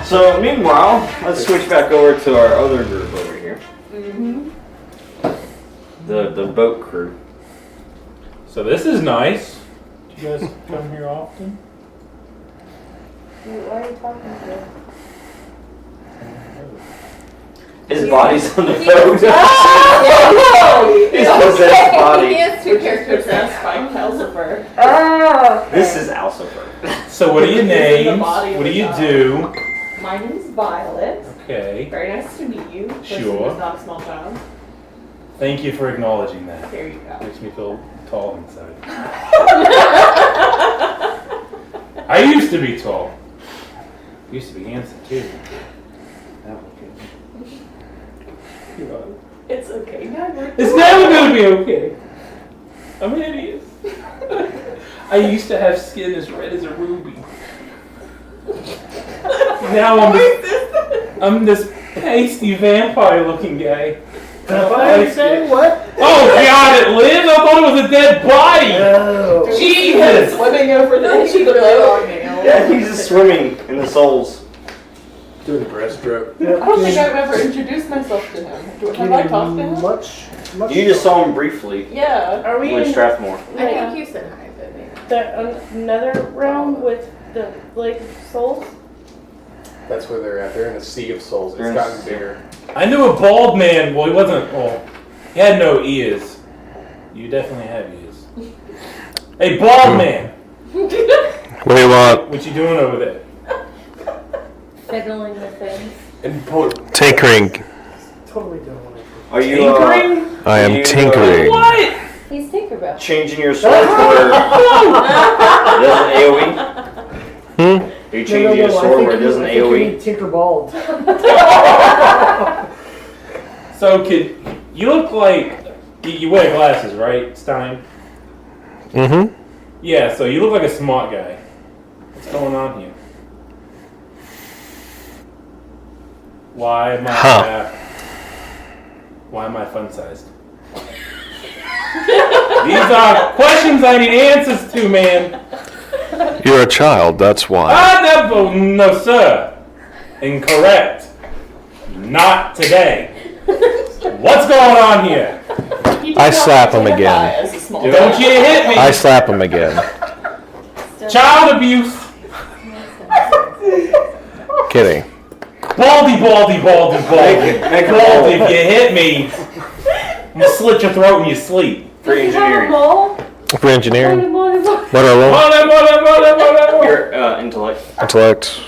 So meanwhile, let's switch back over to our other group over here. Mm-hmm. The boat crew. So this is nice. Do you guys come here often? Why are you talking to him? His body's on the boat. His He possessed body. has two characters possessed by Calcifer. This is Alcifer. So what are your This is the names? body of What do the you child. do? My name is Violet. Okay. Very nice to meet you. Person Sure. who's not a small child. Thank you for acknowledging that. There you go. Makes me feel tall inside. I used to be tall. Used to be handsome too. Now It's okay. Never. it's never gonna be okay. I'm hideous. I used to have skin as red as a ruby. Now I'm this pasty vampire-looking guy. Vampire, you say? What? Oh God, it lives? I thought it was a dead body. Oh. Jesus! Swimming over the edge of the boat. Yeah, he's just swimming in the souls. Doing the breaststroke. I don't think I've ever introduced myself to him. Have I talked to him? Much. You just saw him briefly Yeah. Are we with in Strathmore. I think you said hi, but maybe. another realm with the Lake of Souls? That's where they're at. They're in a sea of souls. They're It's in a gotten sea. bigger. I knew a bald man. Well, he wasn't. Well, he had no ears. You definitely have ears. Hey, bald man. What do you want? What you doing over there? Fiddling with things. Tinkering. Totally don't want to. Are you Tinkering? I am you, tinkering. What? He's Tinkerbell. changing your sword to where it doesn't AoE? Hmm? Are you changing your sword where it doesn't I AoE? think Tinkerball. So, you look like you wear glasses, right, Stein? Mm-hmm. Yeah. So you look like a smart guy. What's going on here? Why am I? Why am I fun-sized? These are questions I need answers to, man. You're a child, that's why. No, sir. Incorrect. Not today. What's going on here? I slap him again. Don't you hit me. I slap him again. Child abuse. Kidding. Baldy. Make it Baldy, if you hit me, I'm gonna slit your throat in your sleep. For engineering. For engineering. What do I roll? Your intellect. Intellect.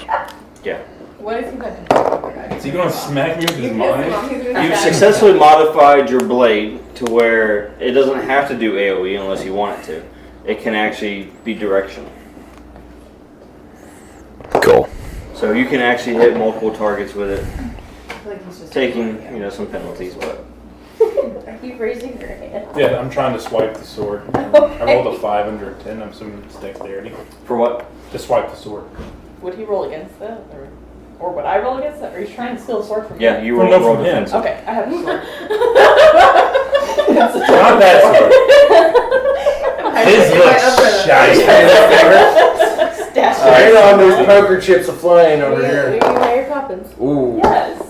Yeah. What is he going to do? Is he gonna smack me with his mind? You've successfully modified your blade to where it doesn't have to do AoE unless you want it to. It can actually be directional. Cool. So you can actually hit multiple targets with it, I feel like he's just taking some penalties, but Are you raising your hand? Yeah, I'm trying to swipe the sword. I rolled a 5 under a 10. I'm assuming it's dexterity. for what? To swipe the sword. Would he roll against that? Or would I roll against that? Are you trying to steal a sword from me? Yeah, you From roll, no roll from him. defensive. Okay, I have a sword. Not that sword. His looks shiny. Right on, there's poker chips are flying over You here. can wear your coppins. Ooh. Yes.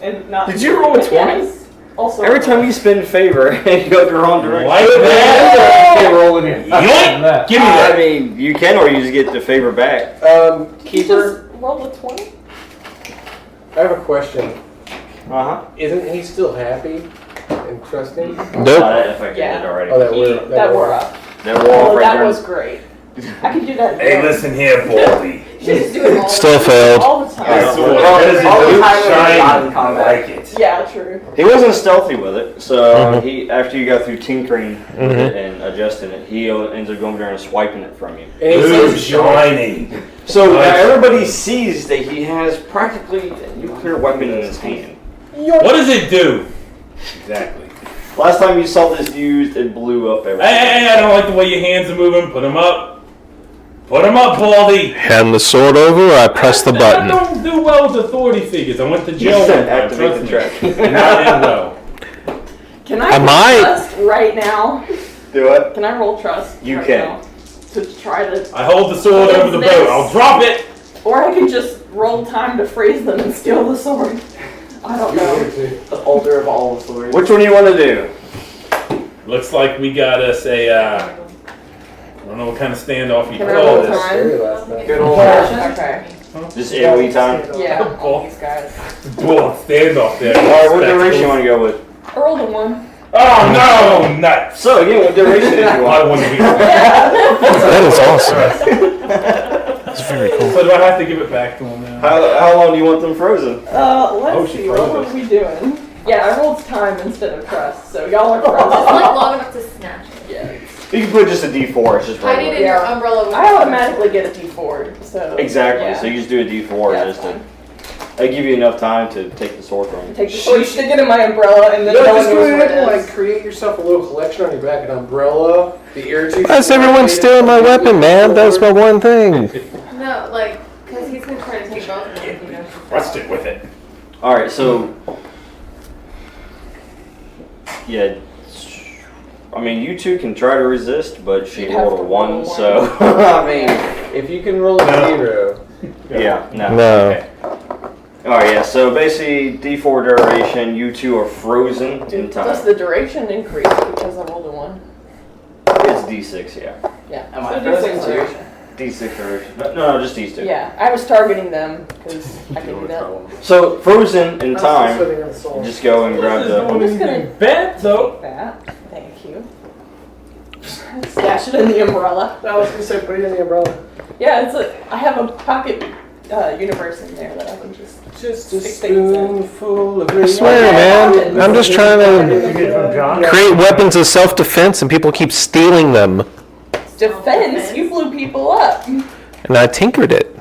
And not. Did you roll a 20? Yes. Also. Every time you spin favor, you go the wrong direction. Like that? Hey, rolling in. Yoink! Give me I that. mean, you can, or you just get the favor back. Keeper, Just roll a 20? I have a question. Uh-huh. Isn't he still happy and trusting? Nope. That affected Yeah. it already. Oh, that wore That wore up. That wore off Oh, right that there. was great. I could do that. Hey, listen here, Baldy. She just do it all Still the failed. All the time. This sword Well, because all the it time looks when you're not in shiny. I combat. like it. Yeah, true. He wasn't stealthy with it, so he after you got through tinkering with it and adjusting it, he ends up going there and swiping it from you. And he Ooh, says, shiny. So now Nice. everybody sees that he has practically a nuclear weapon in his hand. What does it do? Exactly. Last time you saw this used, it blew up everything. Hey, I don't like the way your hands are moving. Put them up. Put them up, Baldy. Hand the sword over, or I press the I button. don't do well with authority figures. I went to jail one time. Activate the Trust track. me. And I did well. Can I Am roll I- trust right now? Do it. Can I roll trust? You right can. now to try to. I hold the sword over the boat. I'll drop it. Or I could just roll time to freeze them and steal the sword. I don't know. The older of all the swords. Which one do you want to do? Looks like we got us a, I don't know what kind of standoff you Can I call roll this. time? Scary last night. Good old Okay. Just AoE time? Yeah, all these guys. Bull standoff there. Alright, what duration you want to go with? I rolled a 1. Oh no, nuts! So, again, what duration did you I want? want to be. That is awesome. That's very cool. So do I have to give it back to him now? How long do you want them frozen? Let's she see, froze what us. are we doing? Yeah, I rolled time instead of trust, so y'all are It's frozen. like long enough to snatch it. Yeah. You can put just a D4, it's just Hide it regular. in your umbrella with I automatically get a D4, so. Exactly, yeah. so you just do a D4 Yeah, just that's to. fine. They give you enough time to take the sword from them. Take the sword, stick it in my umbrella, and then No, no one just go knows ahead what and it like is. create yourself a little collection on your back, an umbrella, the irritation. That's everyone stealing my weapon, man. That was my one thing. No, like, because he's going to try to take both of them, you know. Thrust it with it. Alright, so. Yeah. I mean, you two can try to resist, but she You'd have rolled a to roll 1, a so. I mean. If you can roll a No. 0. Yeah, no. No. Okay. Alright, yeah, so basically, D4 duration, you two are frozen in Does time. the duration increase because I rolled a 1? It's D6, yeah. Yeah. Am so I frozen D6 too? duration. D6 duration. No, just these two. Yeah, I was targeting them because I can do that. So, frozen in I'm time, still sitting on the soul. just go and grab the. I'm just gonna bad though. take that. Thank you. Stash it in the umbrella. I was gonna say, put it in the umbrella. Yeah, I have a pocket universe in there that I can just. Just a Stick things in. spoonful of I swear, man. I'm just trying Did to you get it from John? create weapons of self-defense, and people keep stealing them. Defense, you blew people up. And I tinkered it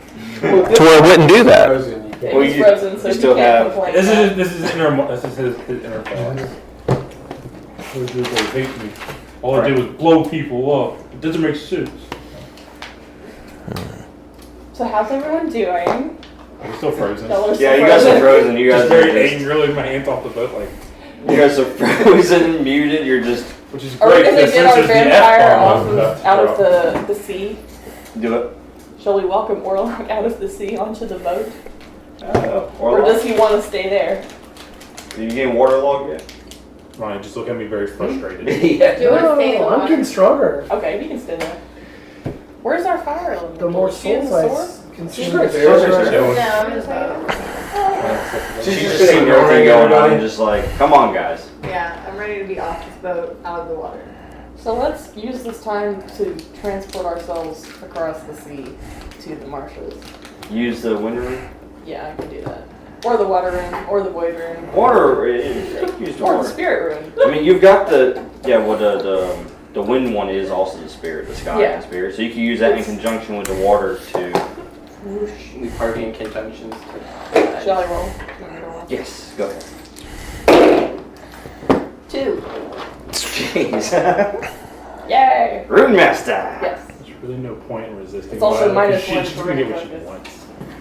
to where I wouldn't do that. Frozen, you It can't. Well, was you- frozen, so you you still can't have- complain. This is his inner thoughts. They hate me. All I did was blow people up. It doesn't make sense. So how's everyone doing? I'm still frozen. Y'all are Yeah, still you guys are frozen. You guys Just are very just, angrily, my hands off the boat, like, you guys are frozen, muted. You're just which is Are we great. gonna because get our since there's the vampire F-bomb, off I'm of, about to out of drop. the sea? do it. Shall we welcome Orlok out of the sea onto the boat? Or Or does he want to stay there? Did you get waterlogged yet? Ryan, just look at me very frustrated. Yeah. Do you want to stay in the No, I'm water? getting stronger. Okay, we can stay there. Where's our fire element? The more Is she in souls the I sword? consume, right the there. stronger I She's am. right No, I'm just like, She's just just seeing ignoring everything going on, everybody. just like, come on, guys. yeah, I'm ready to be off this boat, out of the water. So let's use this time to transport ourselves across the sea to the marshes. Use the wind room. Yeah, I can do that. Or the water room, or the void room. Water. Use the Or the water. spirit room. I mean, you've got the the wind one is also the spirit, the sky Yeah. and spirit. So you can use that in conjunction with the water to. We party in conjunctions. Shall I roll? You want me to roll? Yes, go ahead. 2. Jeez. Yay! Rune Master. Yes. There's really no point in resisting. It's also Violet, 'cause -1 she's for gonna get what she focus. wants.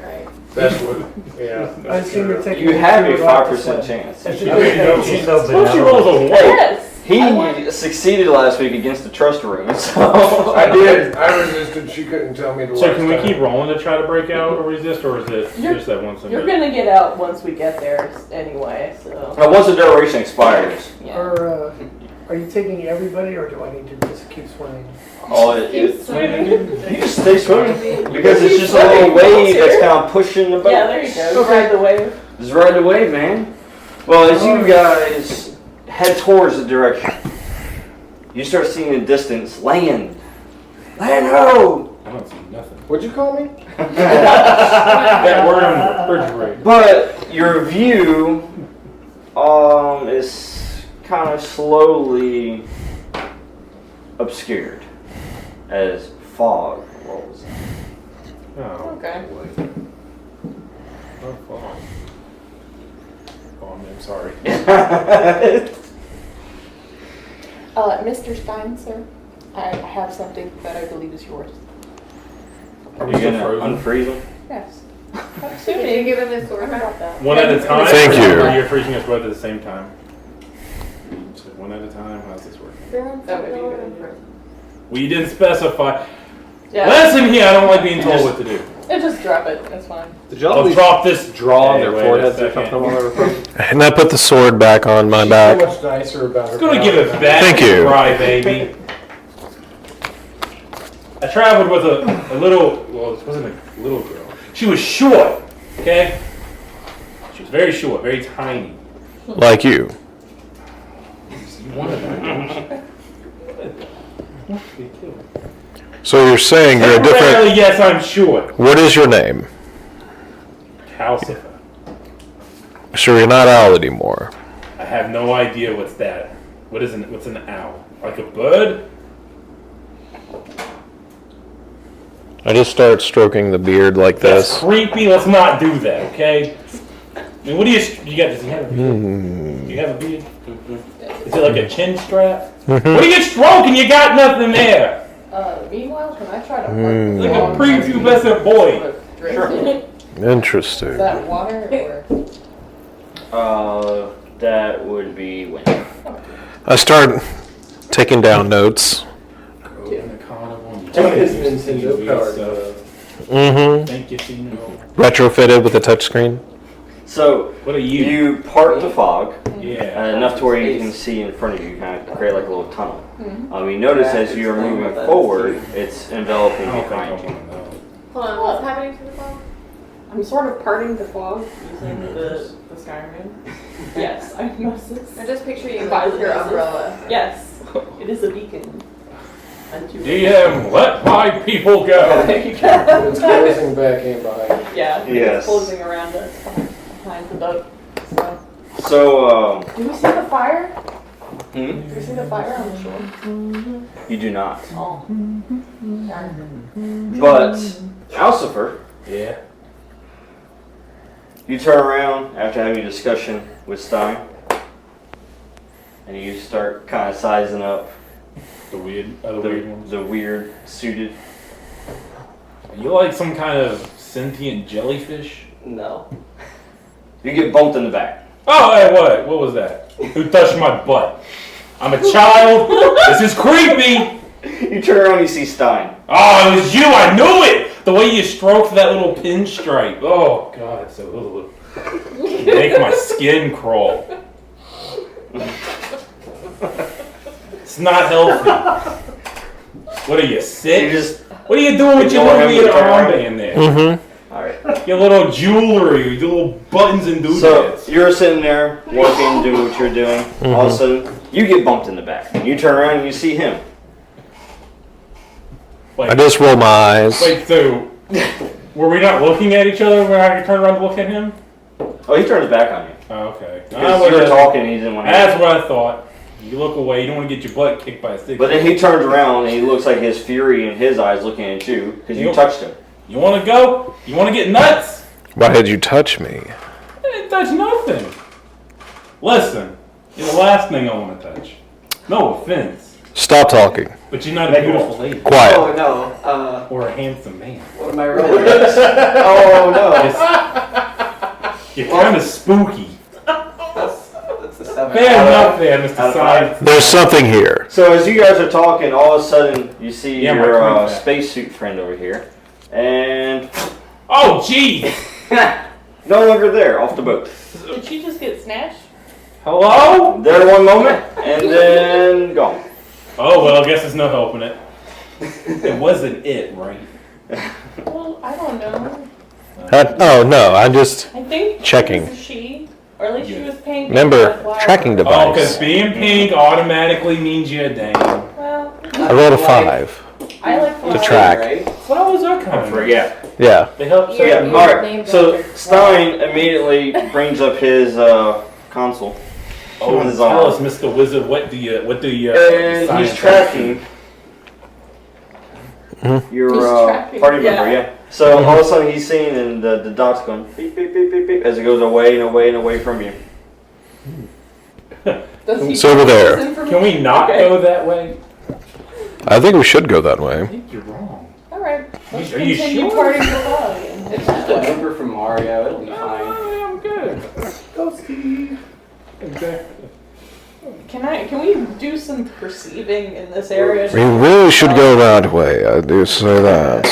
Right. That's what, yeah. I assume you're taking. You have a two out 5% this way. chance. I should I mean, do she's that. Suppose she rolls a 1. Yes! I won. He succeeded last week against the trust room, so. I did. I resisted. She couldn't tell me to. So last can we time. keep rolling to try to break out or resist, or is it You're- just that once a You're minute? gonna get out once we get there anyway, so. Once the duration expires, Yeah. Or, are you taking everybody, or do I need to just keep swimming? you Swimming. just stay swimming because it's just a little wave that's kind of pushing the boat. Yeah, there you go. Okay. Ride the wave. Just ride the wave, man. Well, as you guys head towards the direction, you start seeing in the distance land. Land ho! I don't see nothing. What'd you call me? That word on the refrigerator. But your view is kind of slowly obscured as fog rolls in. Oh, Okay. oh, fuck. Oh, I'm sorry. Mr. Stein, sir, I have something that I believe is yours. Are we You're still gonna frozen? unfreeze them? Yes. Did you give him his sword How back? about that? One at a time? Thank you. Or you're freezing us both at the same time? So one at a time? How's this working? That would be good. Well, you didn't specify. Yeah. Listen here, I don't like being told what to do. just drop it. It's fine. Did y'all I'll at least drop this draw on Hey, their wait a foreheads or second. something while they were fighting? And I put the sword back on my She's back. so much nicer about her. It's gonna power give it than back. Thank you. Cry, baby. I traveled with a little. Well, it wasn't a little girl. She was short. Okay. She was very short, very tiny. Like you. You wanted that, don't you? So you're saying you're a different... Temporarily, yes, I'm short. What is your name? Calcifer. So you're not Owl anymore. I have no idea what's that. What's an owl? Like a bird? I just start stroking the beard like That's this. creepy. Let's not do that, okay? I mean, what do you got? Does he have a beard? Do you have a beard? Is it like a chin strap? What are you stroking? You got nothing there. Meanwhile, can I try to Mm. Like a prepubescent boy. Is Interesting. that water or? That would be when. I start taking down notes. Go in the carnival and you What is take Nintendo weird powered? stuff. Mm-hmm. Thank you, Fino. Retrofitted with a touchscreen. So What are you? you part the fog Yeah. enough to where you can see in front of you, kind of create like a little tunnel. You notice as you are moving forward, it's enveloping I don't think I behind you. want to know. Hold on, what's happening to the phone? I'm sort of parting the fog using the Skyrim. Yes, I noticed this. I just picture you By with your the umbrella. Yes, it is a beacon. DM, let my people go. There you go. It's closing back and behind. Yeah, Yes. it's closing around us behind the boat. So. So, Do we see the fire? hmm? Do we see the fire on the shore? You do not. Oh. But, Alcifer, Yeah. you turn around after having a discussion with Stein, and you start kind of sizing up The weird ones. the weird suited. Are you like some kind of sentient jellyfish? No. You get bumped in the back. Oh, hey, what? What was that? Who touched my butt? I'm a child. This is creepy. You turn around, you see Stein. Oh, it was you. I knew it. The way you stroked that little pinstripe. Oh, God. So you make my skin crawl. It's not healthy. What are you, You sick? just, What are you doing with your Ignore little him, weird turn around. armband there? Mm-hmm. alright. Your little jewelry, your little buttons and So, doodads. you're sitting there, working, doing what you're doing. All of a sudden, you get bumped in the back. You turn around and you see him. I just roll my eyes. Wait, so were we not looking at each other when I turned around to look at him? Oh, he turned his back on you. Oh, okay. Because you were talking and he didn't want to. That's what I thought. You look away. You don't want to get your butt kicked by a stick. But then he turns around and he looks like his fury in his eyes looking at you because you touched him. You want to go? You want to get nuts? Why did you touch me? I didn't touch nothing. Listen, you're the last thing I want to touch. No offense, Stop talking. but you're not a beautiful lady Quiet. Oh no. or a handsome man. What am I rolling? Oh no. You're kind of spooky. That's the 7. Fair enough there, Out Mr. of 5. Science. There's something here. So as you guys are talking, all of a sudden you see Yeah, my your crank back. spacesuit friend over here, and Oh, jeez. no longer there, off the boat. Did she just get snatched? Hello? There one moment, and then gone. Oh, well, I guess there's no helping it. It wasn't it, right? Well, I don't know. Oh, no, I'm just... I think Checking. It was a she, or at least she was pink. Remember, with black. tracking Oh, device. because being pink automatically means you're a dame. Well, I rolled a 5 I like to track. Right? What was that kind I of? forget. Yeah. They help Yeah. Yeah, Name alright. So doctor. Stein immediately brings up his console. Oh, on his tell arm. us, Mr. Wizard, what do you And science he's tracking your He's tracking, party yeah. member, yeah. So all of a sudden he's seeing and the dot's going beep, beep, beep, beep, beep, as it goes away and away and away from you. Does he It's over there. listen for me? Can we not Okay. go that way? I think we should go that I way. think you're wrong. All right. Let's Are you continue sure? parting the log. It's just a number from Mario. It'll be fine. Oh, I'm good. Ghosty. Exactly. Can we do some perceiving in this area? We really should go that way. I do say that.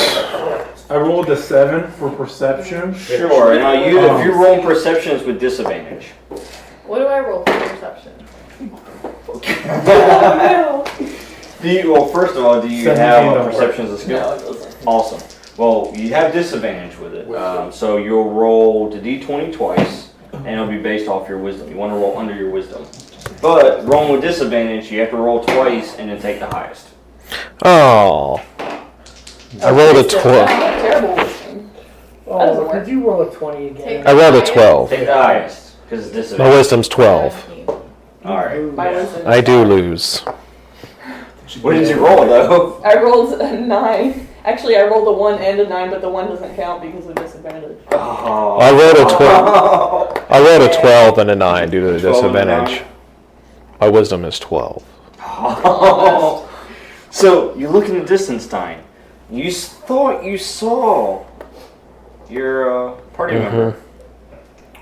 I rolled a 7 for perception. Sure. Now if you roll perceptions with disadvantage. What do I roll for perception? Well, first of all, do you 17 have don't work. perception as a skill? No, it doesn't. Awesome. Well, you have disadvantage with it. So you'll roll the d20 twice, and it'll be based off your wisdom. You want to roll under your wisdom. But rolling with disadvantage, you have to roll twice and then take the highest. Oh. I rolled a 12. Terrible wisdom. Oh, could you roll a 20 again? I rolled a 12. Take the highest, because it's My disadvantage. wisdom's 12. 17. Alright. My wisdom. I do lose. What did you roll, though? I rolled a 9. Actually, I rolled a 1 and a 9, but the 1 doesn't count because of disadvantage. Oh. I rolled a 12. I rolled a 12 and a 9 due to the 12 and a 9. disadvantage. My wisdom is 12. So, you look in the distance, Stein. You thought you saw your party member.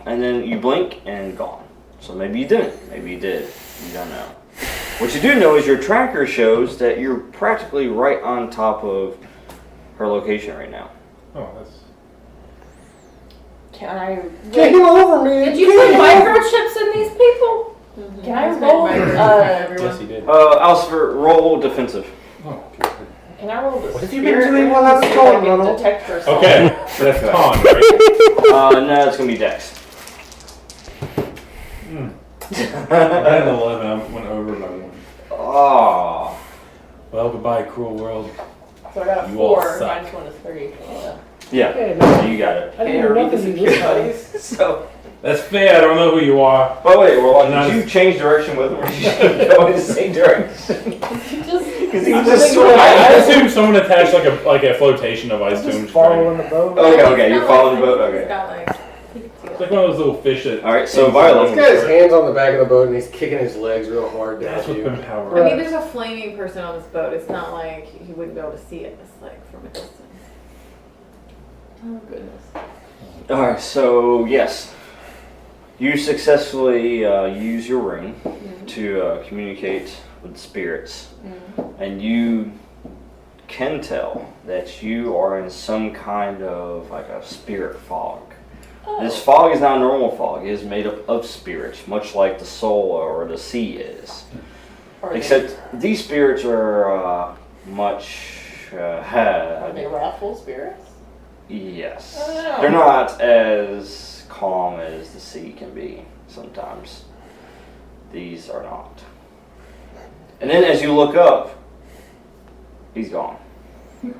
And then you blink and gone. So maybe you didn't. Maybe you did. You don't know. What you do know is your tracker shows that you're practically right on top of her location right now. Oh, that's. Can I? Get him over, man. Did you put microchips in these people? Can I roll? Yes, he did. Alcifer, roll defensive. Oh, okay. Can I roll the What have you spirit been doing room while I was to see if gone, I can Ronald? detect her soul? Okay, so that's con, right? No, it's gonna be Dex. I had an 11. I went over by 1. Oh. Well, goodbye, cruel world. So I got a You all 4. suck. Minus 1 is 3. Yeah. Okay, So you got it. I didn't know nothing you this time. So. That's fair. I don't know who you are. Oh wait, well, No, did you change direction with him, or did you go in the same direction? Because he was just I swimming. assume someone attached like a flotation device to him. Just following the boat. Okay, you're following the boat. He's Okay. got like. It's like one of those little fish that. All right, so Violet. He's got his hands on the back of the boat and he's kicking his legs real hard down That's to what's you. been power. I mean, there's a flaming person on this boat. It's not like he wouldn't be able to see it. It's like from a distance. Oh goodness. All right, so yes, you successfully use your ring to communicate with the spirits, and you can tell that you are in some kind of like a spirit fog. This fog is not a normal fog. It is made up of spirits, much like the soul or the sea is. Except these spirits are much... Are they wrathful spirits? Yes. I don't know. They're not as calm as the sea can be sometimes. These are not. And then as you look up, he's gone. You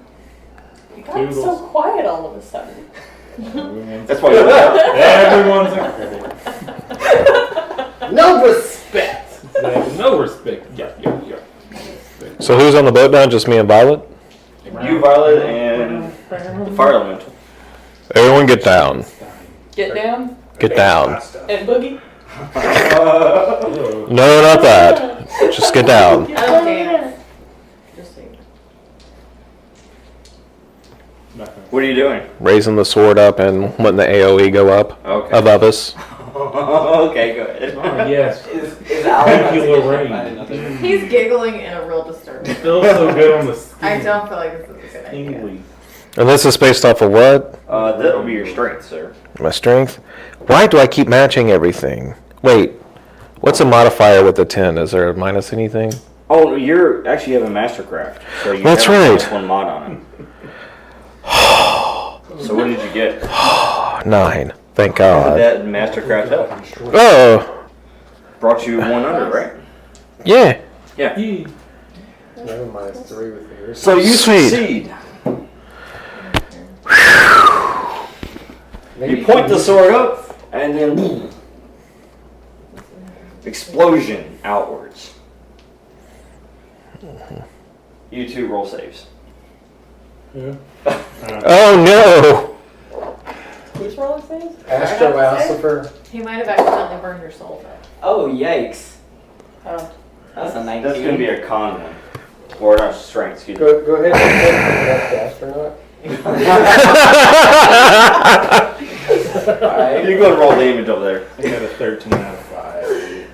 got so quiet all of a sudden. That's why you look up. Everyone's a critic. No respect. They have no respect. Yeah. So who's on the boat now? Just me and Violet? You, Violet, and the fire elemental. Everyone get down. Get down Get down. and boogie. No, not that. Just get down. I don't dance. Just saying. What are you doing? Raising the sword up and letting the AoE go up Okay. above us. Okay, go ahead. Oh, yes. Is Alan about to Regular get hit range. by another? He's giggling in a real disturbing. Feels so good on the skin. I don't feel like this is a good idea. Tingly. And this is based off of what? That'll be your strength, sir. My strength? Why do I keep matching everything? Wait, what's a modifier with the 10? Is there a minus anything? Oh, you actually have a mastercraft, so you That's have a right. +1 mod on it. So what did you get? 9. Thank How did God. that mastercraft help? Oh, Brought you 1 under, right? yeah. Yeah. Never mind, it's 3 with yours. So you Sweet. succeed. Maybe You point the sword up, and then boom, explosion outwards. You two roll saves. Oh no. Who's rolling saves? Astro Alcifer. He might have accidentally burned your soul. Oh, yikes. Oh. That's a 19. That's going to be a con one. Or not strength, excuse me. Go ahead and take the astronaut. Alright. You go and roll damage over there. I got a 13 out of 5.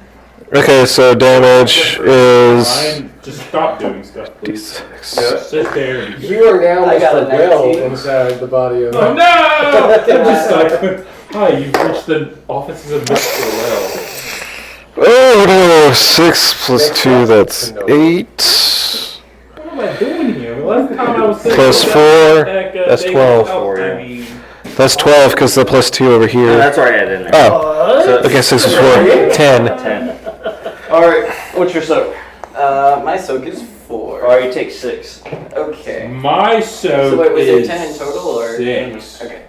Okay, so damage is Ryan, just stop doing stuff, please. D6. Sit there. You are now I got Mr. a Will 19. inside the body of. Oh no! I'm just like, hi, you've reached the offices of Mr. Well. Oh no, 6 plus 2, that's 8. What am I doing here? Last time I was sitting Plus down 4, back, that's they 12. out, I mean, That's 12 because the plus 2 over No, here. that's already added in there. Oh, So, okay, 6 plus 4, 10. 10. Alright, what's your soak? My soak is 4. Alright, you take 6. Okay. my soak So wait, was is it 10 in total or? 6. Okay.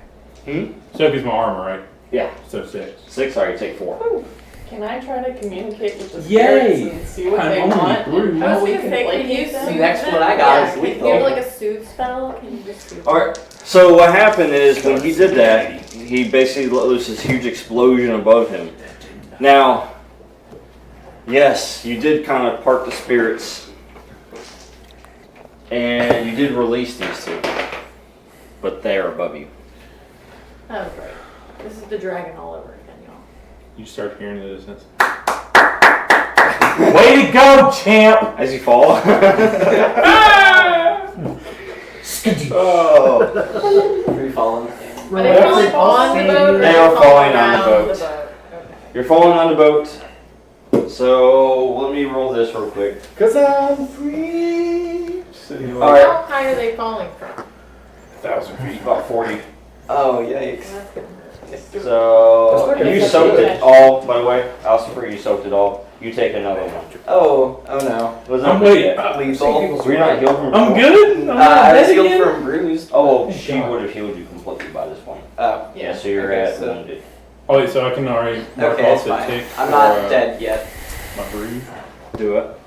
Soak is my armor, right? Yeah. So 6. 6, alright, you take 4. Can I try to communicate with the Yay! spirits and see what I'm they only want? Bruce. And I how was we gonna can say, can placate you them? The next one I got is Can you lethal. have like a soothe spell? Can you just soothe? Alright, so what happened is when he did that, he basically let loose this huge explosion above him. Now, yes, you did kind of part the spirits, and you did release these two, but they are above you. Oh, great. This is the dragon all over again, y'all. You start hearing the distance. Way to go, champ! As you fall. Oh. Free falling. Are they falling on the boat? Or They are falling on the around boat. Okay. You're falling on the boat. So let me roll this real quick. Cause I'm free. Alright. How high are they falling from? 1,000 feet. About 40. Oh, yikes. That's gonna hurt. So you soaked it all, by the way. Alcifer, you soaked it all. You take another one. Oh no. Was I'm that waiting. Lethal. Were you not healed from I'm before? good? I'm not I was dead healed again? from bruised. Oh, she would have healed you completely by this point. Oh. Yeah, so you're Okay, at so- wounded. Oh, wait, so I can already mark Okay, off it's the fine. tick I'm for, not dead yet. my bruise. Do it.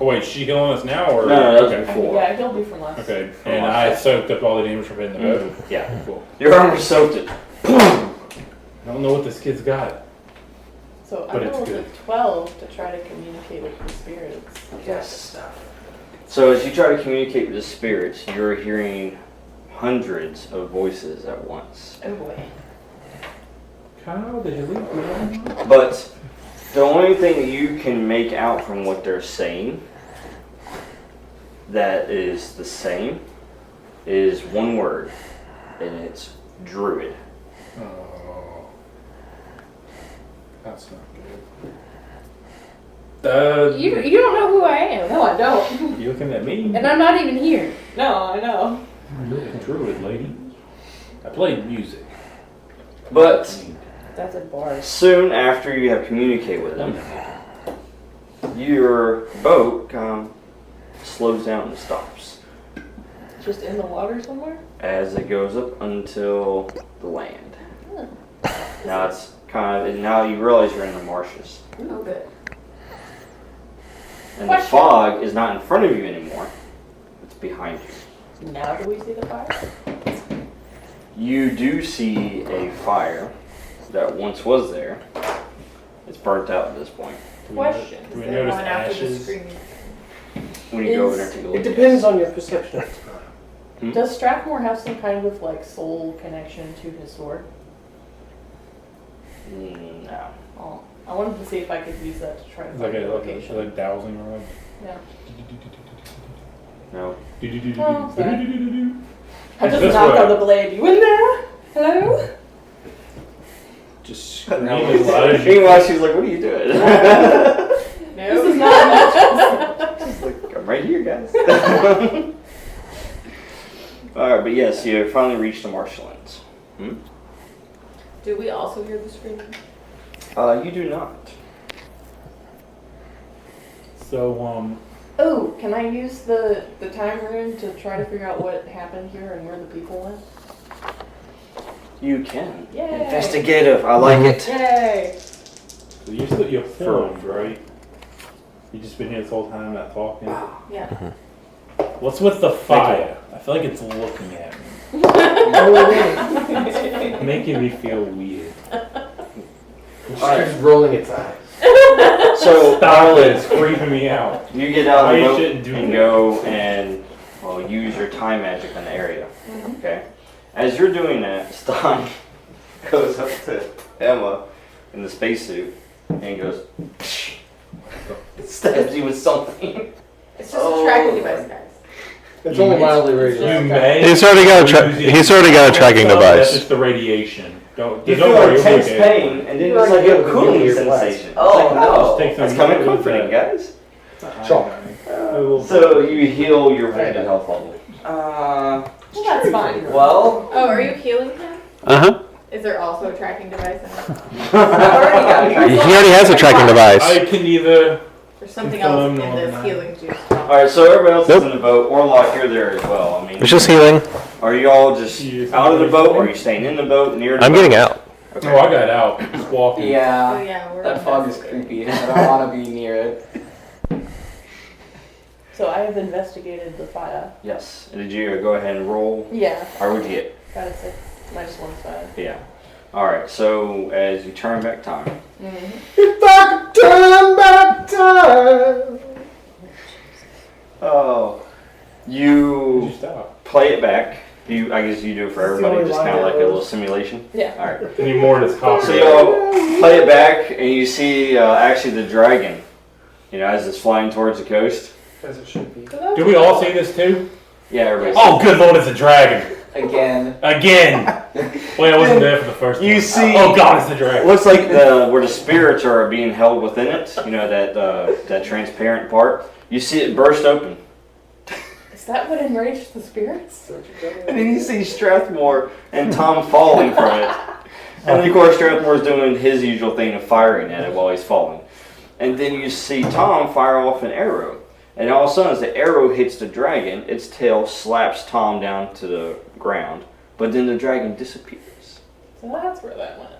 Oh, wait, is she healing us now? Or? No, that was okay. before. Yeah, he'll be from last. Okay, and I soaked up all the damage from hitting the boat. Yeah. Cool. Your armor soaked it. I don't know what this kid's got. So I But it's rolled a good. 12 to try to communicate with the spirits. Yes. So as you try to communicate with the spirits, you're hearing hundreds of voices at once. Oh boy. Kyle, did you leave? But the only thing you can make out from what they're saying that is the same is one word, and it's druid. Oh, that's not good. You don't know who I am. No, I don't. You looking at me? And I'm not even here. No, I know. You're a druid, lady. I played music. But That's a bar. soon after you have communicated with them, your boat slows down and stops Just in the water somewhere? as it goes up until the land. Now it's now you realize you're in the marshes. Oh, good. And the fog is not in front of you anymore. It's behind you. Now do we see the fire? You do see a fire that once was there. It's burnt out at this point. Question. Do we Is there notice one after the ashes? screaming? When you go over there and take a look. It depends on your perception. Does Strathmore have some kind of like soul connection to his sword? No. Oh, I wanted to see if I could use that to try to It's find like the a location. like dowsing or like. Yeah. No. Oh, sorry. I It's just this knocked way. on the blade. You in there? Hello? Just scream as loud as you Meanwhile, she's like, "What are you doing?" This is not She's like, "I'm right here, guys." All right, but yes, you finally reached the marshlands. Do we also hear the screaming? You do not. So, Oh, can I use the time rune to try to figure out what happened here and where the people went? You can. Yay. Investigative. I like it. Yay! so you're filmed, right? You just been here this whole time, not talking. Yeah. What's with the fire? I feel like it's looking at me, making me feel weird. It's rolling its eyes. So Stop it! It's creeping me out. you get out of the I boat shouldn't do and that. go and use your time magic on the area. Okay. As you're doing that, Stan goes up to Emma in the spacesuit and goes, stabs you with something. It's just a tracking device, guys. It's only mildly You radiated. may. He's already got a tracking That's device. just the radiation. Don't You don't feel worry. intense Okay. pain, and then You're it's like already a getting cooling your blast. sensation. Oh, It's like, no. Take some that's kind of little comforting, bit. guys. Chalk. So you heal your wounded health level. Well, that's fine. Well, Oh, are you healing him? Uh-huh. Is there also a tracking device in it? I've already got a He already has a tracking device. I can either. There's something else in Confirm this or healing juice. Alright, so everybody else Nope. is in the boat. Orlock, you're there as well. I mean, It's just healing. are you all just You- out of the boat, or are you staying in the boat, near the I'm boat? getting out. Oh, I got out. Just walking. Oh yeah, yeah, we're that fog is creepy. I don't want to be near it. So I have investigated the fire. Yes. Did you go ahead and roll? Yeah, Or would you get? got a 6. -1 fire. Yeah. Alright, so as you turn back time. If I could turn back time. Oh. Did You you stop? play it back. I guess you do it for That's the everybody, only just line kind of that like a was- little simulation. Yeah. Alright. Any more that's So copyright? y'all play it back, and you see actually the dragon, as it's flying towards the coast. As it should be. Do we all see this too? Yeah, everybody. Oh, good lord, it's a dragon. Again. Again. Wait, I wasn't there for the first You one. see- Oh god, it's the It dragon. looks like where the spirits are being held within it. That transparent part. You see it burst open, Is that what enraged the spirits? and then you see Strathmore and Tom falling from it. And then of course Strathmore's doing his usual thing of firing at it while he's falling. And then you see Tom fire off an arrow. And all of a sudden, as the arrow hits the dragon, its tail slaps Tom down to the ground. But then the dragon disappears. So that's where that went.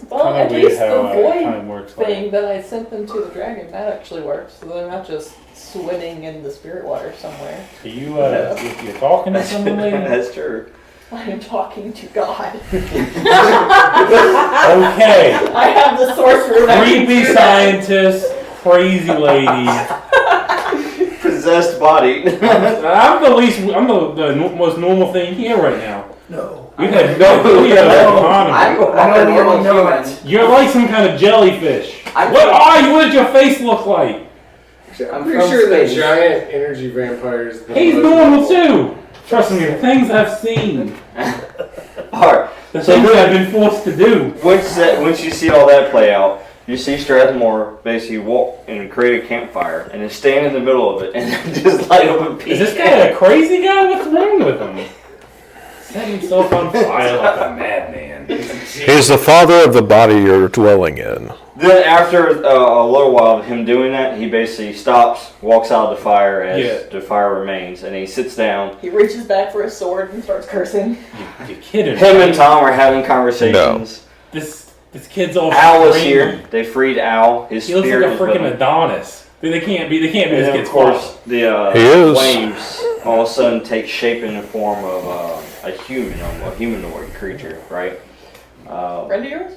Well, Kinda at weird least how, the void time works. Like. thing that I sent them to the dragon, that actually worked. So they're not just swimming in the spirit water somewhere. Are you, if you're talking to someone, lady? That's true. I am talking to God. Okay. I have the sorcerer that can Creepy do that. scientist, crazy lady. Possessed body. I'm the most normal thing here right now. No. You had no clue I'm economy. a I know we normal already know human. it. You're like some kind of jellyfish. I'm What from- are you? What does your face look like? I'm I'm pretty from sure the space. giant energy vampires. He's normal too. Trust me, the things I've seen, Alright, the So things really- I've been forced to do. once you see all that play out, you see Strathmore basically walk and create a campfire and then stand in the middle of it and just light up a piece. Is this guy a crazy guy? What's wrong with him? Setting himself on fire like a madman. He's the father of the body you're dwelling in. Then after a little while of him doing that, he basically stops, walks out of the fire as the fire remains, and he sits down. He reaches back for his sword and starts cursing. You're kidding me. Him and Tom are having conversations. This kid's all Al is crazy. here. They freed Al. His He looks spirit like a is with freaking him. Adonis. Dude, they can't be And this then, kid's of course, fault. the He is. flames all of a sudden take shape in the form of a human, a humanoid creature, right? Friend of yours?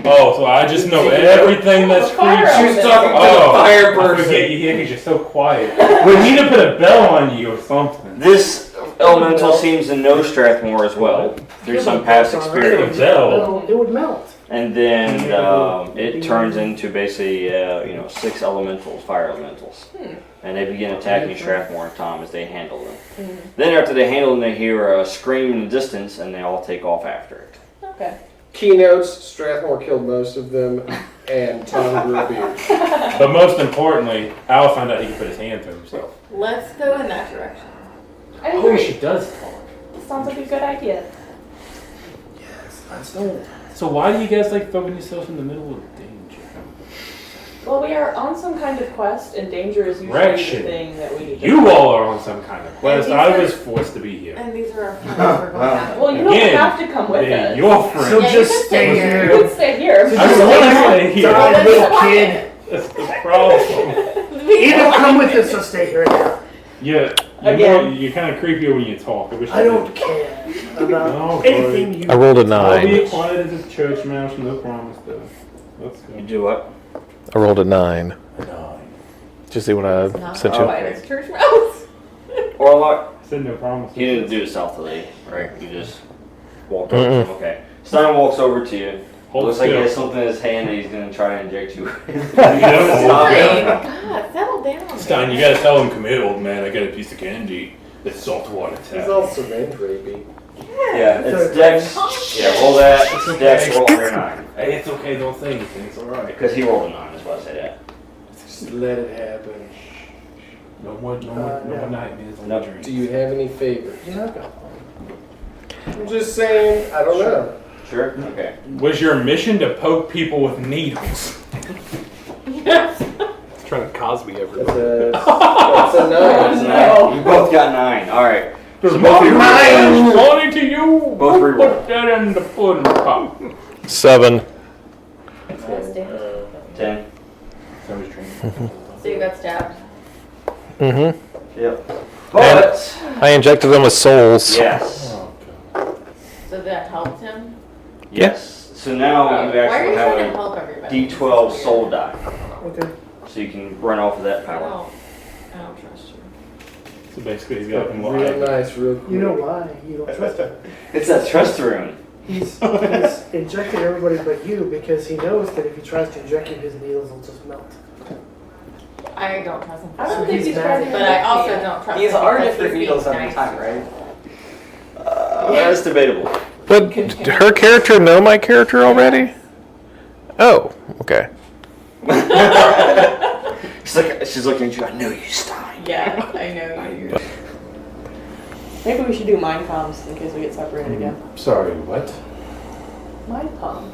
Oh, so I just know everything that's Fire creepy. element. talking to the Oh, fire I person. forget you here because you're so quiet. We need to put a bell on you or something. This elemental seems to know Strathmore as well through some past experience. Bell. It would melt. And then it turns into basically, 6 elementals, fire elementals. And they begin attacking Strathmore and Tom as they handle them. Then after they handle them, they hear a scream in the distance, and they all take off after it. Okay. Keynotes, Strathmore killed most of them, and Tom grew a beard. But most importantly, Al found out he could put his hand through himself. Let's go in that direction. I Oh, agree. she does talk. Sounds like a good idea. Yes, let's do it. So why do you guys like throwing yourself in the middle of danger? Well, we are on some kind of quest, and danger is usually Correction. the thing that we need. You all are on some kind of quest. And I these are- was forced to be here. And these are our friends. We're going after. Well, you don't Again, have to come with They're us. your friend. So Yeah, you just can stay stay You here. can stay here. I just want to stay here. Sorry, Well, little that's kid. That's the problem. Either come with us or stay here now. Yeah, Again. you're kind of creepier when you talk. wish I did. don't care about No, anything you. I rolled a I'll be 9. quiet as a church mouse, no promise though. Let's You go. do what? I rolled a 9. 9. Did you see what I Not sent all you? right. It's church mouse. Orlock, I said no promise. you didn't do it stealthily, right? You just walked over to him. Okay. Stein walks over to you. Looks like he still. has something in his hand that he's gonna try to inject you with. God, settle down. Stein, you gotta tell him, come here, old man. I got a piece of candy. It's saltwater He's tap. all syringe rapey. Yeah, it's Dex. Yeah, roll that. It's Dex. Roll your 9. Hey, it's okay. Don't say anything. It's all right. Because he rolled a 9. That's why I say that. Just let it happen. No more nightmares on Nope. the dream. Do you have any favors? You're not gonna. I'm just saying, I don't know. Sure. Okay. Was your mission to poke people with needles? Trying to Cosby That's everybody. that's a 9. That's a 9. You both got 9. All right. There's So both of you nine money to you. Both reroll. Put that in the pudding pop. 7. 10. Somebody's drinking. So you got stabbed. Mm-hmm. Yep. But I injected them with souls. yes. Oh, God. So that helped him. Yes. So now you Why are actually you trying to have help everybody? a D12 soul die, Okay. so you can run off of that I power. don't trust you. So basically, he's got him Real alive. nice, real quick. You know why? You don't trust him. It's that trust rune. He's injecting everybody but you because he knows that if he tries to inject you, his needles will just melt. I don't trust him. I don't think he's trying to, but I also don't trust He's him. already because for he's being needles every nice. time, right? That's debatable. But did her character know my character already? Oh, okay. She's looking at you. I know you, Stein. Yeah, I know you. Maybe we should do mind comms in case we get separated again. Sorry, what? Mind comms.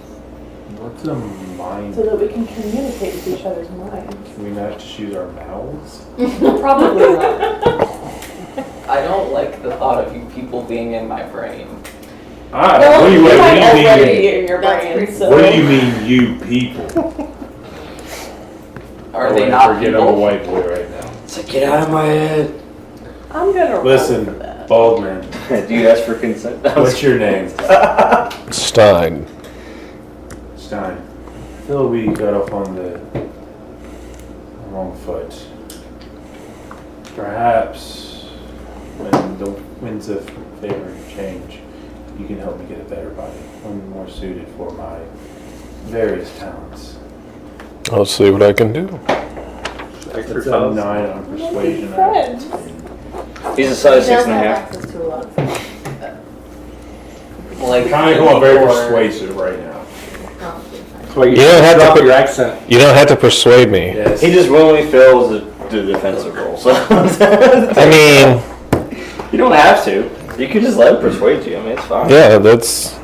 What's a mind? So that we can communicate with each other's minds. Can we not just use our mouths? Probably not. I don't like the thought of you people being in my brain. Ah, Well, what do you you might mean? already be in your That's brain, pretty- so. What do you mean, you people? Are I they wanna not forget I'm a people? white boy right now. It's like, get out of my head. I'm gonna roll Listen, for that. bald man. Do you ask for consent? What's your name? Stein. Stein. I feel we got off on the wrong foot. Perhaps when the winds of favor change, you can help me get a better body, one more suited for my various talents. I'll see what I can do. That's a 9 on persuasion. Friends. He's a He size does 6 and a have half. access to a lot of things. Like, I'm trying to come on very persuasive right now. You don't have to put, your accent. you don't have to persuade me. Yes. He just willingly fails the defensive roll. So I mean, you don't have to. You can just let him persuade you. I mean, it's fine. yeah, that's.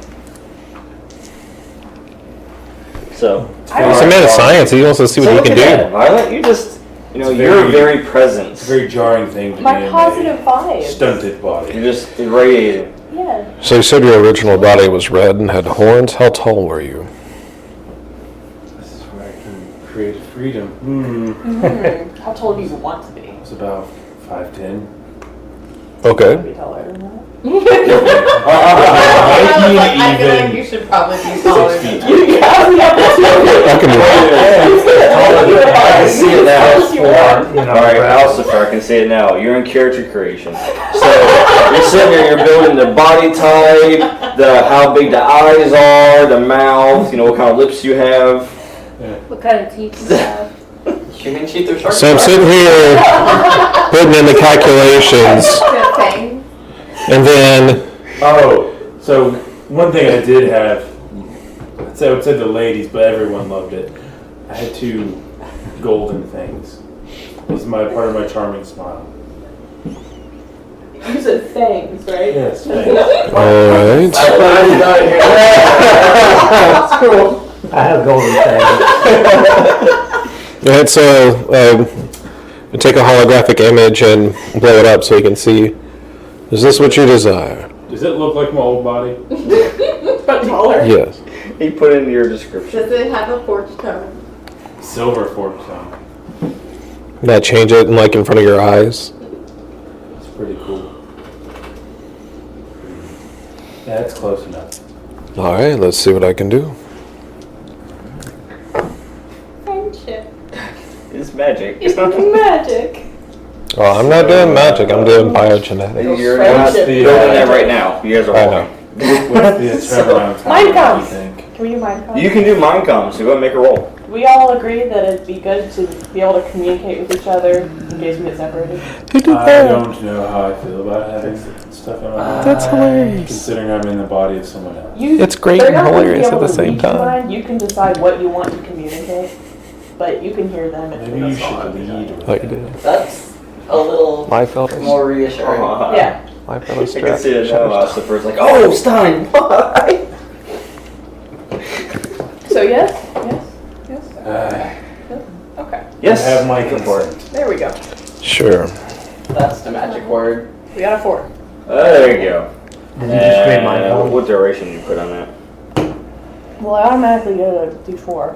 So He's a man of science. He wants to see what he look can at that, do. Violet, you just, It's your very- very presence. It's a very jarring thing to be My in positive a vibes. stunted body. You're just irradiating. Yeah. So you said your original body was red and had horns. How tall were you? This is where I can create freedom. How tall do you want to be? It's about 5'10". Okay. Be taller than that. I was like, I feel like you should probably be taller than that. I can I can see it now. You know, Alright, Alcifer, I can see it now. You're in character creation. So you're sitting there, you're building the body type, the how big the eyes are, the mouth, what kind of lips you have. What kind of teeth you have? human teeth are sharp. So I'm sitting here putting in the calculations, Good thing. and then Oh, so one thing I did have, so it said the ladies, but everyone loved it. I had 2 golden things. It was my part of my charming smile. You said fangs, right? Yes, thanks. all right. That's cool. I have golden things. And so I take a holographic image and blow it up so you can see. Is this what you desire? Does it look like my old body? But taller. Yes. He put in your description. Does it have a forked tongue? Silver fork tongue. Can I change it like in front of your eyes? It's pretty cool. Yeah, it's close enough. All right, let's see what I can do. Friendship. It's magic. It's magic. Oh, I'm not doing magic. I'm doing biogenetics. You're Friendship. not building that right now. You guys are I walking. know. What's the turnaround time? Mind do you comes. think? Can we do mind comms? You can do mind comms, so go ahead and make a roll. We all agree that it'd be good to be able to communicate with each other in case we get separated. I don't know how I feel about having stuff in my mind. That's hilarious. Considering I'm in the body of someone else. It's great they're and not gonna be hilarious at able the to same read your time. mind. You can decide what you want to communicate, but you can hear them. Maybe you should lead with Like, that. That's a little my fellows. more reassuring. Yeah. My fellows. I can see it now. The first like, oh, Stein, why? So yes. Okay. Yes. I have my go for it. consent. There we go. Sure. That's the magic word. We got a 4. There you go. Did you just create mind And comms? what duration did you put on that? Well, I automatically get a D4,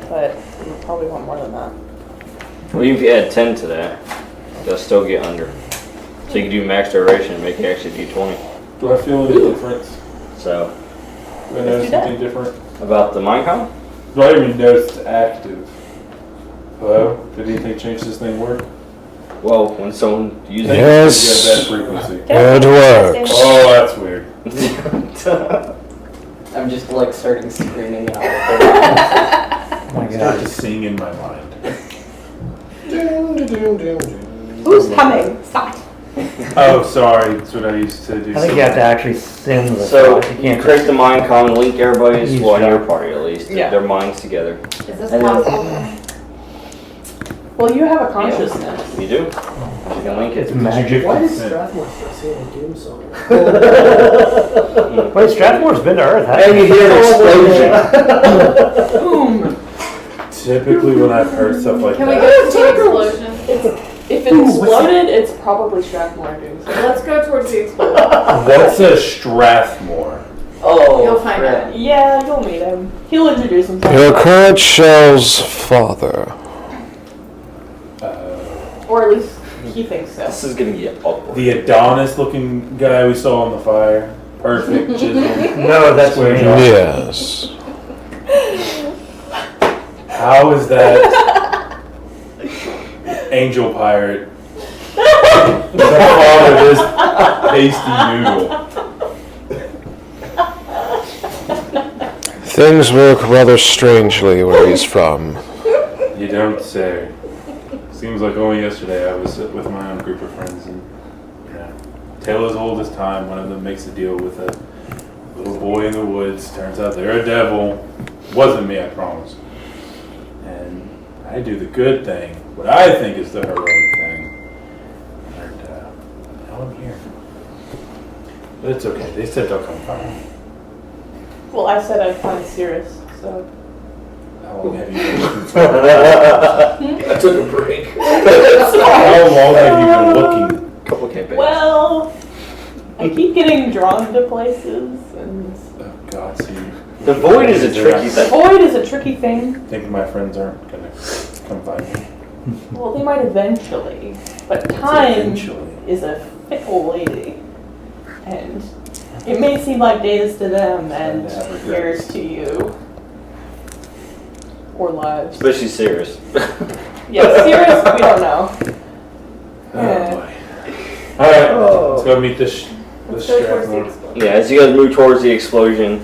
but you probably want more than that. Well, if you add 10 to that, they'll still get under. So you can do max duration and make it actually D20. Do I feel any difference? So, Do I notice do that. something different? about the mind com? Do I even notice it's active? Hello? Did anything change this thing work? Well, when someone uses Yes. You got that frequency. It works. Oh, that's weird. I'm just like starting screaming out. Oh my I start god. to sing in my mind. Who's coming? Stop. Oh, sorry. That's what I used to do. I think you have to actually send the So, thought. You you can't create the mind com and link everybody's, Each well, in your shot. party at least, Yeah. their minds together. Is this And then- possible? Well, you have a consciousness. You do? You can link It's it. magic. Why does consent. Strathmore still sing a Doom song? Wait, Strathmore's been to Earth, hasn't And you he? hear an explosion. Boom. Typically, when I've heard stuff like Can we that, go to the explosion? If it exploded, it's probably Strathmore doing something. Let's go towards the explosion. what's a Strathmore? Oh, You'll find crap. out. Yeah, you'll meet him. He'll introduce himself. Your current shell's father. Or at least he thinks so. This is gonna get awkward. The Adonis-looking guy we saw on the fire. Perfect chisel. No, that's Swear me. jar. Yes. How is that angel pirate the father of this pasty noodle? Things work rather strangely where he's from. You don't say. Seems like only yesterday I was with my own group of friends and, you know, tale as old as time. One of them makes a deal with a little boy in the woods. Turns out they're a devil. Wasn't me, I promise. And I do the good thing, what I think is the heroic thing. And now I'm here. But it's okay. They said they'll come find me. Well, I said I'd find Cirrus, so. How long have you been looking for it? I took a break. How long have you been looking? Couple campaigns. Well, I keep getting drawn to places, and Oh God, see. The void is a tricky the thing. void is a tricky thing. I think my friends aren't gonna come find me. Well, they might eventually, but time Eventually. is a fickle lady, and it may seem like days to them and And have years regrets. to you, or lives. Especially serious. Yeah, Cirrus, we don't know. Oh Yeah. boy. Alright, let's go meet this Let's go towards the Strathmore. explosion. Yeah, as you guys move towards the explosion,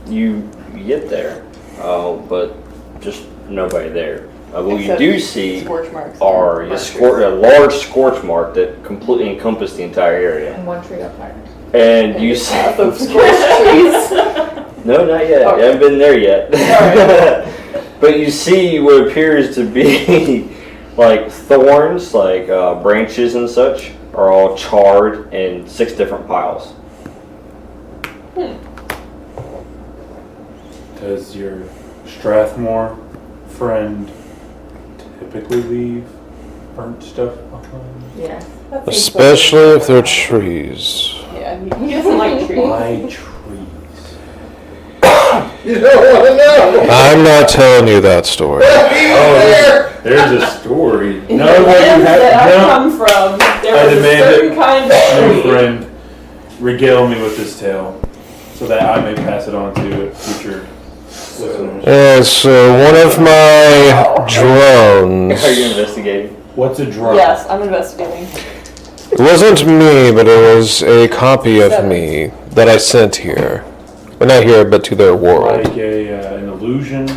you get there, but just nobody there. What you Except do see Scorch marks. are a large scorch mark that completely encompass the entire area. And one tree on fire. And you see... Path of scorched trees. No, not yet. Okay. You haven't been there yet. Alright. But you see what appears to be like thorns, like branches and such, are all charred in 6 different piles. Does your Strathmore friend typically leave burnt stuff behind? Yeah. That seems Especially if they're trees. Yeah, he doesn't like trees. Why trees? You don't want to know. I'm not telling you that story. Oh, there's a story. In No, the what you lands that I have come from, there I was a demand certain it. kind of no tree. friend, regale me with this tale so that I may pass it on to future listeners. So one of my Are you drones. investigating? What's a drone? Yes, I'm investigating. It wasn't me, but it was a copy of me that I sent here. Well, not here, but to their world. Like an illusion.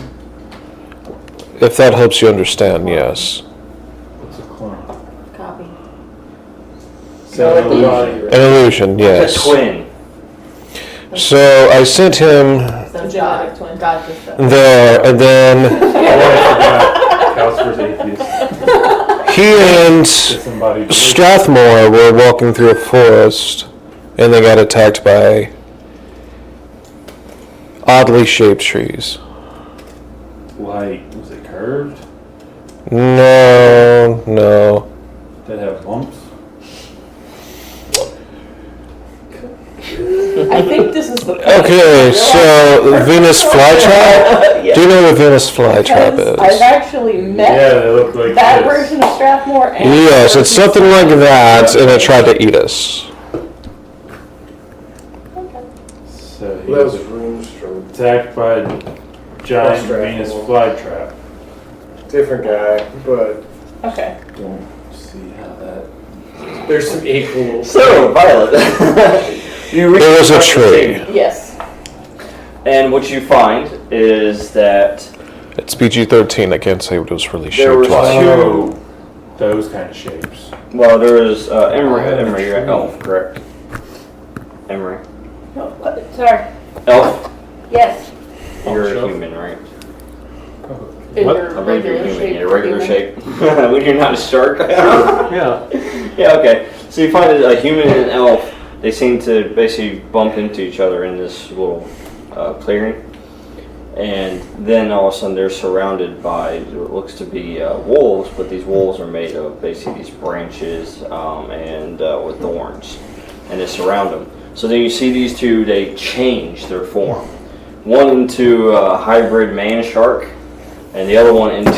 If that helps you understand, yes. What's a clone? Copy. Sound like the body. An illusion, It's a yes. twin. So I sent him So Genetic twin. God just said. there, and then Oh, I forgot. Calcifer's atheist. he and Somebody. Strathmore were walking through a forest, and they got attacked by oddly shaped trees. Like, was it curved? No. Did it have bumps? I think this is the point. Okay, so Venus flytrap. Yeah. Do you know what Venus flytrap Because is? I've actually met Yeah, they look like that this. version of Strathmore. And Yes, it's something like that, and it tried to eat us. So he Those was rooms from attacked by a giant Strathmore. Venus flytrap. different guy, but Okay. Don't see how that. there's some equal. So, Violet, you reach There was a across the tree. table, Yes. and what you find is that It's PG-13. I can't say what it was really There was shaped like. two- Those kind of shapes. well, there was Emery, you're an elf, correct? Emery, No, what? Sorry. elf. Yes. You're a shelf. human, right? In What? your I believe you're regular human. shape. You're regular human. shape. When you're not a shark. Yeah. Yeah, okay. So you find that a human and an elf, they seem to basically bump into each other in this little clearing. And then all of a sudden they're surrounded by what looks to be wolves, but these wolves are made of basically these branches and with thorns. And they surround them. So then you see these two, they change their form. One into a hybrid man-shark, and the other one into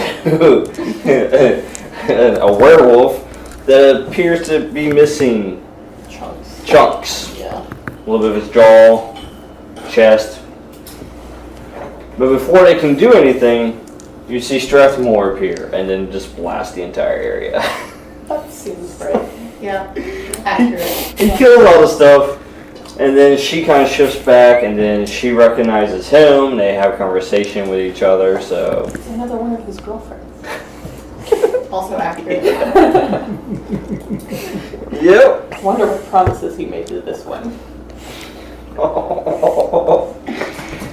a werewolf that appears to be missing chunks. Yeah. A little bit of his jaw, chest. But before they can do anything, you see Strathmore appear and then just blast the entire area. That seems right. Yeah. Accurate. He kills all the stuff, and then she kind of shifts back, and then she recognizes him. They have a conversation with each other, so. It's another one of his girlfriends. Also accurate. Yep. Wonder what promises he made to this one.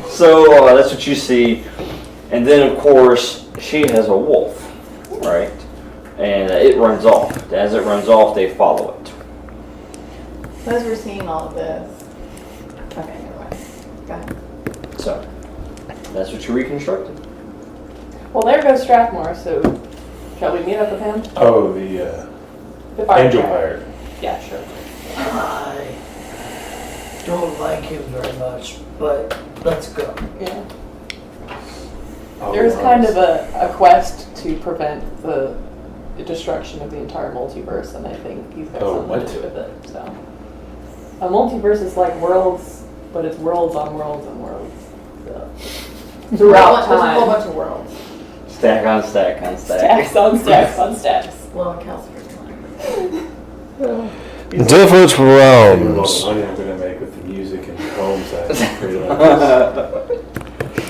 So that's what you see. And then, of course, she has a wolf, right? And it runs off. As it runs off, they follow it. So as we're seeing all of this. Okay, never mind. Go ahead. So that's what you reconstructed. Well, there goes Strathmore, so shall we meet up with him? Oh, the The fire angel truck. pirate. Yeah, sure. I don't like him very much, but let's go. Yeah. Oh, There's wow. kind of a quest to prevent the destruction of the entire multiverse, and I think he's got Oh, something what? to do with it. So, a multiverse is like worlds, but it's worlds on worlds on worlds. So. Throughout There's a whole time, bunch of worlds. Stack on stack on stack. stacks on stacks on stacks. Well, Calcifer's one. Different Think of all realms. the money I'm gonna make with the music and poems I created on this.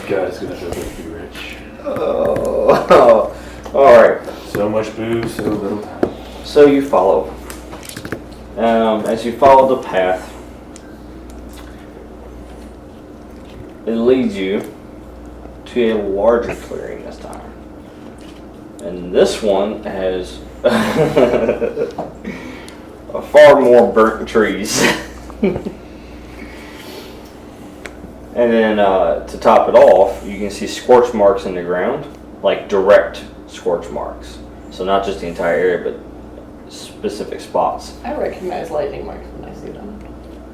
God is gonna feel like be rich. Oh, all right. So much booze, so little time. So you follow. As you follow the path, it leads you to a larger clearing this time. And this one has far more burnt trees. And then to top it off, you can see scorch marks in the ground, like direct scorch marks. So not just the entire area, but specific spots. I recognize lightning marks when I see them.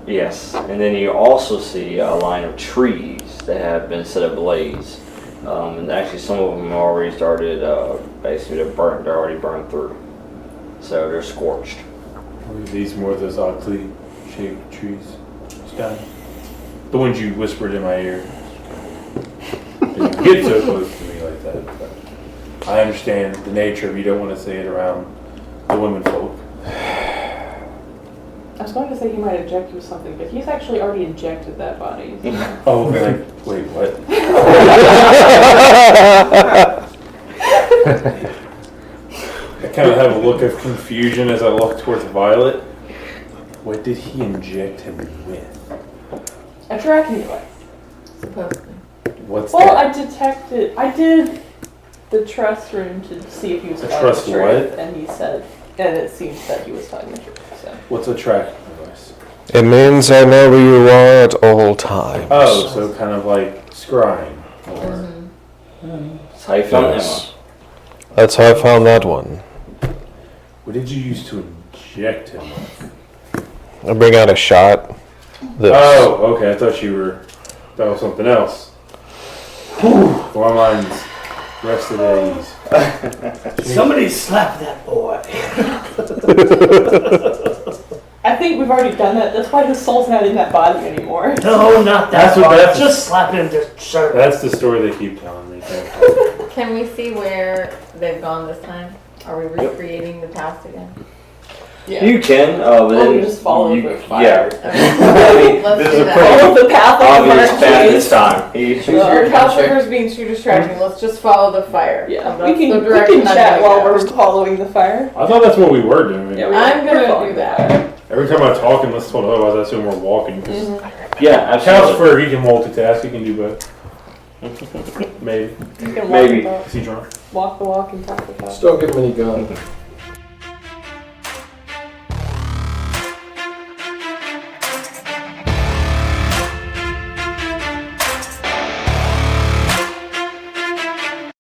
Yes, and then you also see a line of trees that have been set ablaze. And actually some of them already started, basically they're already burned through. So they're scorched. Are these more of those oddly shaped trees? Sky? The ones you whispered in my ear. You get so close to me like that. But I understand the nature of you don't want to say it around the women folk. I was going to say he might inject you with something, but he's actually already injected that body. So. Oh, like, wait, what? I kind of have a look of confusion as I look towards Violet. What did he inject him with? A tracking device. Supposedly. What's Well, that? I did the trust room to see if he was The telling trust the truth, what? and he said, and it seems that he was telling the truth. So. What's a tracking device? It means I know where you are at all times. Oh, so kind of like scrying. Or... That's how you found Yes. That's how I found that one. What did you use to inject him with? I bring out a shot. This. Oh, okay. I thought that was something else. My mind's rested at ease. Somebody slap that boy. I think we've already done that. That's why his soul's not in that body anymore. No, not that That's what boy. that's- Just slap him to shut him. That's the story they keep telling me. Can we see where they've gone this time? Are we recreating the past again? Yeah. You can, but then you just follow the fire. Yeah. Okay. I mean, Let's this do is a that. pretty Follow the path of obvious the path fire this time. He Our house members being too distracting. Let's just follow the fire. Yeah, That's we can the direction I'm chat gonna while go. we're following the fire. I thought that's what we were doing. Yeah, I'm we're gonna following do the that. fire. Every time I talk and listen to what otherwise, I assume we're walking. Yeah, Counts absolutely. for he can multitask. He can do both. Maybe. You can walk Maybe. the talk, Is he drunk? walk the walk and talk the talk. Just don't give him any gun.